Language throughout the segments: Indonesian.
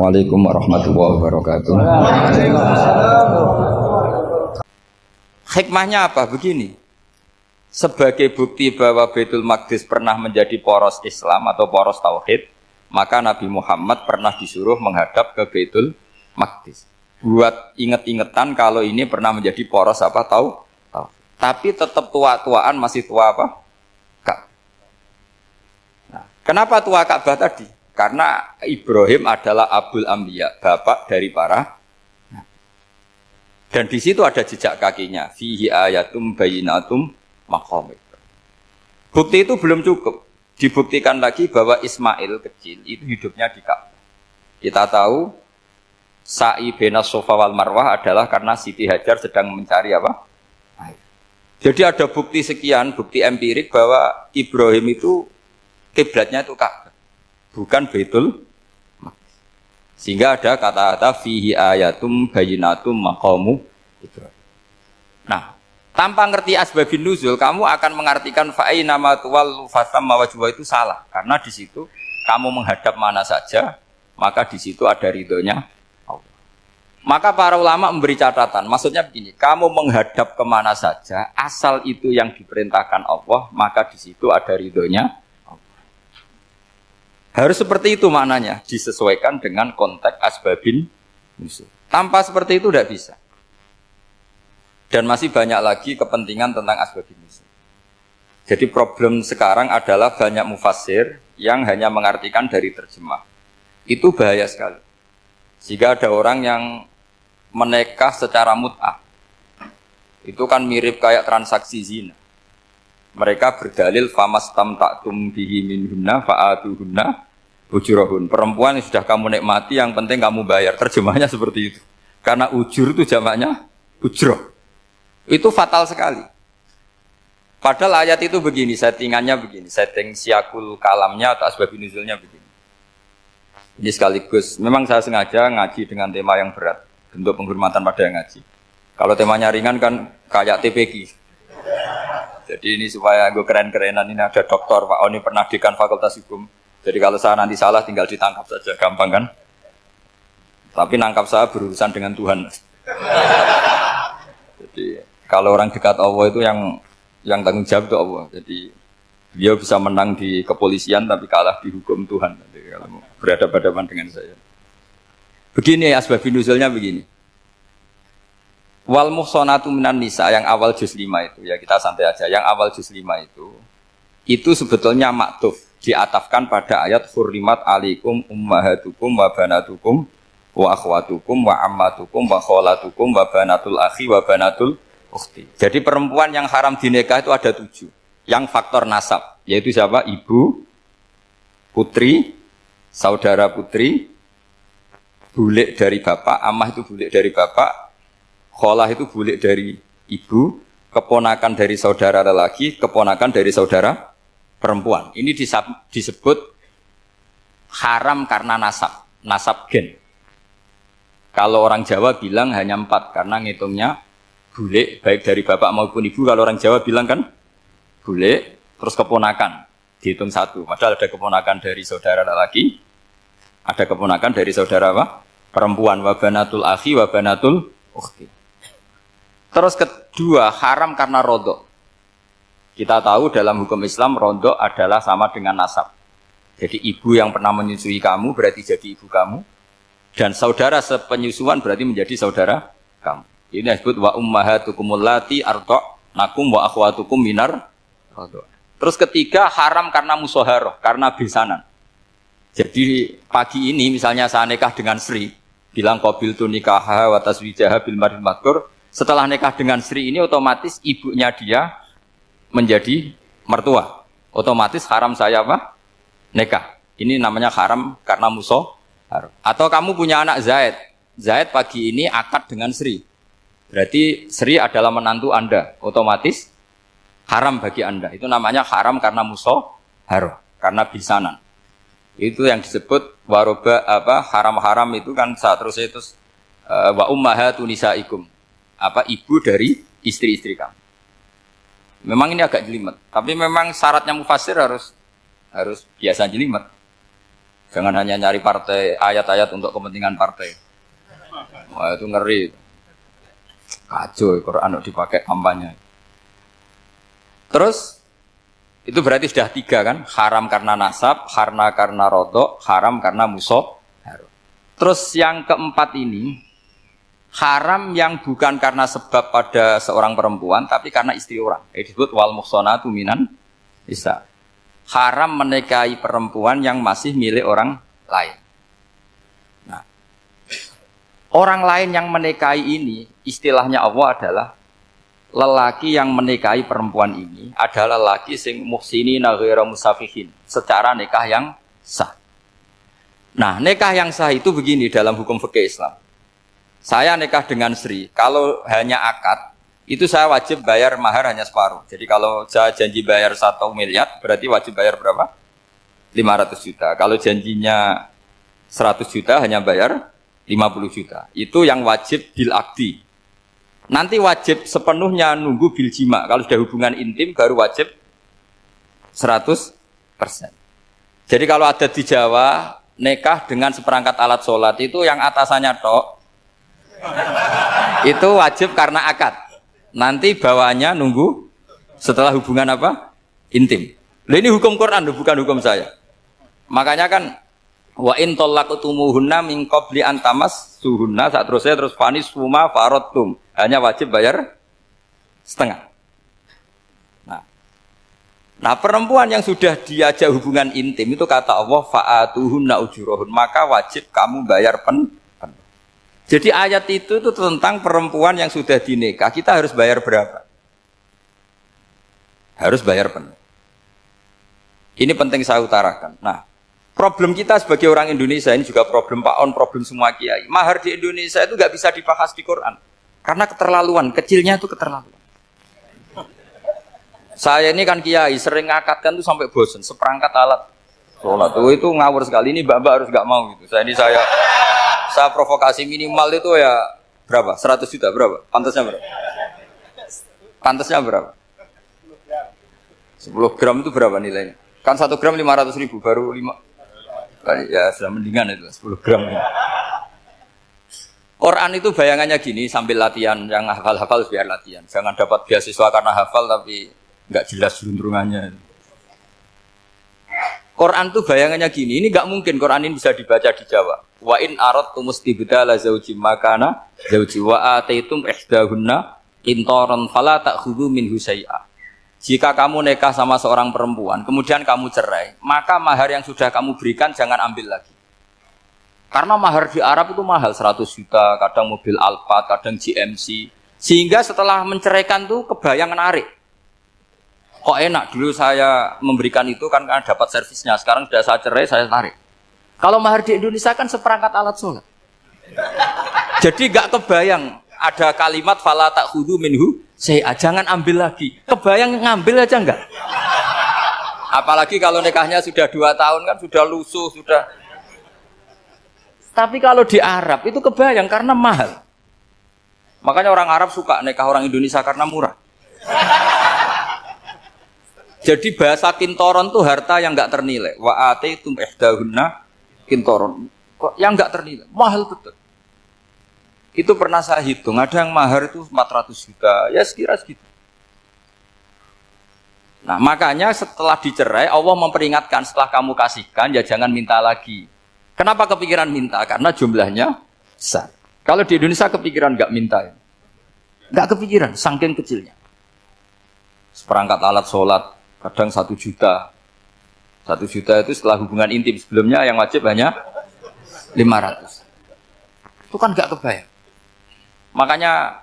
Assalamualaikum warahmatullahi wabarakatuh. Hikmahnya apa? Begini. Sebagai bukti bahwa Baitul Maqdis pernah menjadi poros Islam atau poros Tauhid, maka Nabi Muhammad pernah disuruh menghadap ke Baitul Maqdis. Buat inget-ingetan kalau ini pernah menjadi poros apa? Tahu? Tapi tetap tua-tuaan masih tua apa? Ka'bah. Nah, kenapa tua Ka'bah tadi? Karena Ibrahim adalah Abul Anbiya, bapak dari para nabi. Dan di situ ada jejak kakinya. Fihi ayatum bayinatum maqam. Bukti itu belum cukup. Dibuktikan lagi bahwa Ismail kecil itu hidupnya di Ka'bah. Kita tahu sa'i bainas Safa wal Marwah adalah karena Siti Hajar sedang mencari apa? Air. Jadi ada bukti sekian, bukti empirik bahwa Ibrahim itu kiblatnya itu Ka'bah, bukan Baitul Maqdis. Sehingga ada kata-kata fihi ayatum bayinatum maqamu Ibrahim. Nah, tanpa ngerti asbabun nuzul, kamu akan mengartikan fa'ina ma tuwallu fasamma wajhu itu salah. Karena di situ kamu menghadap mana saja, maka di situ ada ridhonya Allah. Maka para ulama memberi catatan, maksudnya begini, kamu menghadap kemana saja, asal itu yang diperintahkan Allah, maka di situ ada ridhonya. Harus seperti itu maknanya, disesuaikan dengan konteks asbabin nuzul. Tanpa seperti itu tidak bisa. Dan masih banyak lagi kepentingan tentang asbabin nuzul. Jadi problem sekarang adalah banyak mufassir yang hanya mengartikan dari terjemah. Itu bahaya sekali. Jika ada orang yang menikah secara mut'ah, itu kan mirip kayak transaksi zina. Mereka berdalil famastamta'tum bihi minhunna fa'atuhunna ujurahun. Perempuan yang sudah kamu nikmati, yang penting kamu bayar. Terjemahnya seperti itu. Karena ujur itu jamaknya ujroh. Itu fatal sekali. Padahal ayat itu begini, settingannya begini, setting siakul kalamnya atau asbabun nuzulnya begini. Ini sekaligus, memang saya sengaja ngaji dengan tema yang berat, bentuk penghormatan pada yang ngaji. Kalau temanya ringan kan kayak TPQ. Jadi ini supaya gue keren-kerenan, ini ada doktor Pak Oni pernah dekan Fakultas Hukum. Jadi kalau saya nanti salah tinggal ditangkap saja, gampang kan? Tapi nangkap saya berurusan dengan Tuhan. Jadi kalau orang dekat Allah itu yang tanggung jawab itu Allah. Jadi dia bisa menang di kepolisian tapi kalah di hukum Tuhan. Jadi kalau berhadapan-hadapan dengan saya. Begini asbabun nuzulnya begini. Wal muhsanatu minan nisa yang awal juz 5 itu, ya kita santai aja. Yang awal juz 5 itu sebetulnya maktuf, diatafkan pada ayat hurrimat alaikum ummahatukum wa banatukum wa akhwatukum wa ammatukum wa kholatukum wa banatul akhi wa banatul ukhti. Jadi perempuan yang haram dinikah itu ada 7. Yang faktor nasab, yaitu siapa? Ibu, putri, saudara putri, bulik dari bapak, ammah itu bulik dari bapak, kholah itu bulik dari ibu, keponakan dari saudara lelaki, keponakan dari saudara perempuan. Ini disebut haram karena nasab gen. Kalau orang Jawa bilang hanya 4 karena ngitungnya bulik baik dari bapak maupun ibu. Kalau orang Jawa bilang kan bulik terus keponakan dihitung 1. Padahal ada keponakan dari saudara lelaki, ada keponakan dari saudara apa? Perempuan, wa banatul akhi wa banatul ukhti. Terus kedua, haram karena rodok. Kita tahu dalam hukum Islam, rodok adalah sama dengan nasab. Jadi ibu yang pernah menyusui kamu berarti jadi ibu kamu. Dan saudara sepenyusuan berarti menjadi saudara kamu. Ini disebut wa ummahatukumul lati arda'nakum wa akhwatukum minar rodok. Terus ketiga, haram karena musoharoh, karena besanan. Jadi pagi ini misalnya saya nikah dengan Sri, bilang qabiltu nikaha wa taswijaha bil mar'il madkur. Setelah nikah dengan Sri ini otomatis ibunya dia menjadi mertua. Otomatis haram saya apa? Nikah. Ini namanya haram karena musoharoh. Atau kamu punya anak Zaid. Zaid pagi ini akad dengan Sri. Berarti Sri adalah menantu Anda. Otomatis haram bagi Anda. Itu namanya haram karena musoharoh, karena bisanan. Itu yang disebut waroba apa haram-haram itu kan saat terus itu wa ummahatun nisaikum. Apa ibu dari istri-istri kamu. Memang ini agak jelimet, tapi memang syaratnya mufassir harus biasa jelimet. Jangan hanya nyari partai ayat-ayat untuk kepentingan partai. Wah itu ngeri. Kacau Quran dipakai kampanye. Terus itu berarti sudah 3 kan? Haram karena nasab, karena rodok, haram karena musuh. Terus yang keempat ini haram yang bukan karena sebab pada seorang perempuan, tapi karena istri orang. Disebut wal muhsanatu minan nisa. Haram menikahi perempuan yang masih milik orang lain. Nah, orang lain yang menikahi ini, istilahnya Allah adalah lelaki yang menikahi perempuan ini adalah lelaki sing muhsinina ghairu musafihin, secara nikah yang sah. Nah, nikah yang sah itu begini dalam hukum fikih Islam. Saya nikah dengan Sri, kalau hanya akad, itu saya wajib bayar mahar hanya separuh. Jadi kalau saya janji bayar 1 miliar, berarti wajib bayar berapa? 500 juta. Kalau janjinya 100 juta, hanya bayar 50 juta. Itu yang wajib bil akdi. Nanti wajib sepenuhnya nunggu bil jima. Kalau sudah hubungan intim, baru wajib 100%. Jadi kalau ada di Jawa, nikah dengan seperangkat alat sholat, itu yang atasannya tok, itu wajib karena akad. Nanti bawahnya nunggu setelah hubungan apa? Intim. Nah, ini hukum Quran, bukan hukum saya. Makanya kan wa in talaqtumuhunna min qabli an tamassuhunna, saat terus fanis suma faradtum. Hanya wajib bayar setengah. Nah, perempuan yang sudah diajak hubungan intim itu kata Allah fa'atuhunna ujurahun, maka wajib kamu bayar penuh. Jadi ayat itu tentang perempuan yang sudah dinikah, kita harus bayar berapa? Harus bayar penuh. Ini penting saya utarakan. Nah, problem kita sebagai orang Indonesia, ini juga problem Pak On, problem semua kiai. Mahar di Indonesia itu nggak bisa dibahas di Quran. Karena keterlaluan, kecilnya itu keterlaluan. Saya ini kan kiai, sering ngakatkan tuh sampai bosan, seperangkat alat sholat. Itu ngawur sekali, ini mbak-mbak harus nggak mau gitu. Saya provokasi minimal itu ya berapa? 100 juta berapa? Pantasnya berapa? Pantasnya berapa? 10 gram itu berapa nilainya? Kan 1 gram 500 ribu, baru 5. Ya sudah mendingan itu 10 gram. Quran itu bayangannya gini, sambil latihan, yang hafal-hafal biar latihan. Jangan dapat beasiswa karena hafal tapi nggak jelas juntrungannya. Quran tuh bayangannya gini, ini nggak mungkin Quran ini bisa dibaca di Jawa. Wa in aradtum istibdala zaujim makana zauji wa ataitum ihdahunna qintaran fala ta'khudhu minhu syai'a. Jika kamu nikah sama seorang perempuan, kemudian kamu cerai, maka mahar yang sudah kamu berikan jangan ambil lagi. Karena mahar di Arab itu mahal, 100 juta, kadang mobil Alphard, kadang GMC. Sehingga setelah menceraikan tuh kebayang menarik. Kok enak, dulu saya memberikan itu kan karena dapat servisnya, sekarang sudah saya cerai, saya tarik. Kalau mahar di Indonesia kan seperangkat alat sholat. Jadi gak kebayang ada kalimat fala ta'khudhu minhu syai'a, jangan ambil lagi. Kebayang ngambil aja enggak? Apalagi kalau nikahnya sudah 2 tahun kan sudah lusuh, sudah. Tapi kalau di Arab itu kebayang karena mahal. Makanya orang Arab suka nikah orang Indonesia karena murah. Jadi bahasa kintoron itu harta yang enggak ternilai. Wa ataitum ihdahunna kintoron. Yang enggak ternilai, mahal betul. Itu pernah saya hitung, ada yang mahar itu 400 juta, ya sekira segitu. Nah, makanya setelah dicerai, Allah memperingatkan setelah kamu kasihkan, ya jangan minta lagi. Kenapa kepikiran minta? Karena jumlahnya besar. Kalau di Indonesia kepikiran enggak minta, ya? Enggak kepikiran, saking kecilnya. Seperangkat alat sholat, kadang 1 juta. 1 juta itu setelah hubungan intim, sebelumnya yang wajib hanya 500. Itu kan enggak kebayang. Makanya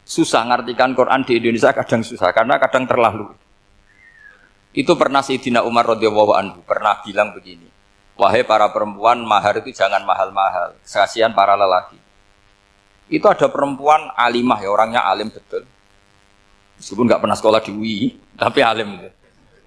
susah ngartikan Quran di Indonesia, kadang susah karena kadang terlalu. Itu pernah Sayyidina Umar radhiyallahu anhu pernah bilang begini, wahai para perempuan, mahar itu jangan mahal-mahal, kasihan para lelaki. Itu ada perempuan alimah, ya orangnya alim betul, meskipun nggak pernah sekolah di UI, tapi alim itu.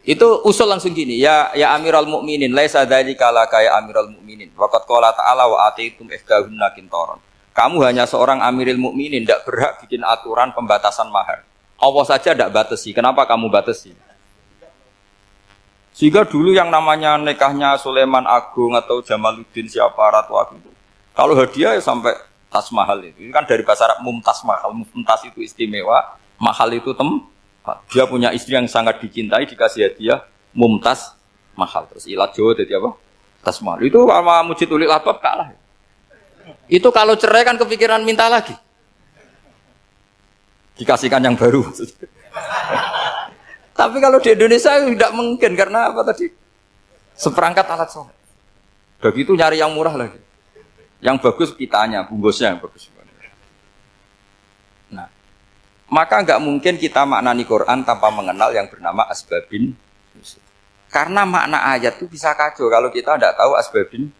Itu usul langsung gini, ya Amirul Mukminin, laisa dzalika laka ya Amirul Mukminin, waqad qala ta'ala wa ataitum ihdahunna qintaran. Kamu hanya seorang Amirul Mukminin, tidak berhak bikin aturan pembatasan mahar. Allah saja tidak batasi, kenapa kamu batasi? Sehingga dulu yang namanya nikahnya Sulaiman Agung atau Jamaluddin siapa Ratu Agung itu, kalau hadiah ya sampai tas mahal itu. Ini kan dari bahasa Arab mumtaz mahal. Mumtaz itu istimewa, mahal itu tempat. Dia punya istri yang sangat dicintai, dikasih hadiah mumtaz mahal. Terus ilat Jawa jadi apa? Tas mahal. Itu sama Mujid Ulil Albab kalah. Itu kalau cerai kan kepikiran minta lagi. Dikasihkan yang baru. Tapi kalau di Indonesia tidak mungkin karena apa tadi? Seperangkat alat sholat. Begitu nyari yang murah lagi. Yang bagus kitanya, bungkusnya yang bagus. Nah, maka nggak mungkin kita maknani Quran tanpa mengenal yang bernama asbabin. Karena makna ayat itu bisa kacau kalau kita tidak tahu asbabin.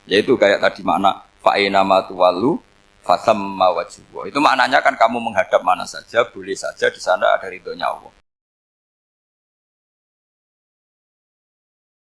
Yaitu kayak tadi makna fa'ina ma tuwallu fasamma wajhu. Itu maknanya kan kamu menghadap mana saja, boleh saja di sana ada ridhonya Allah.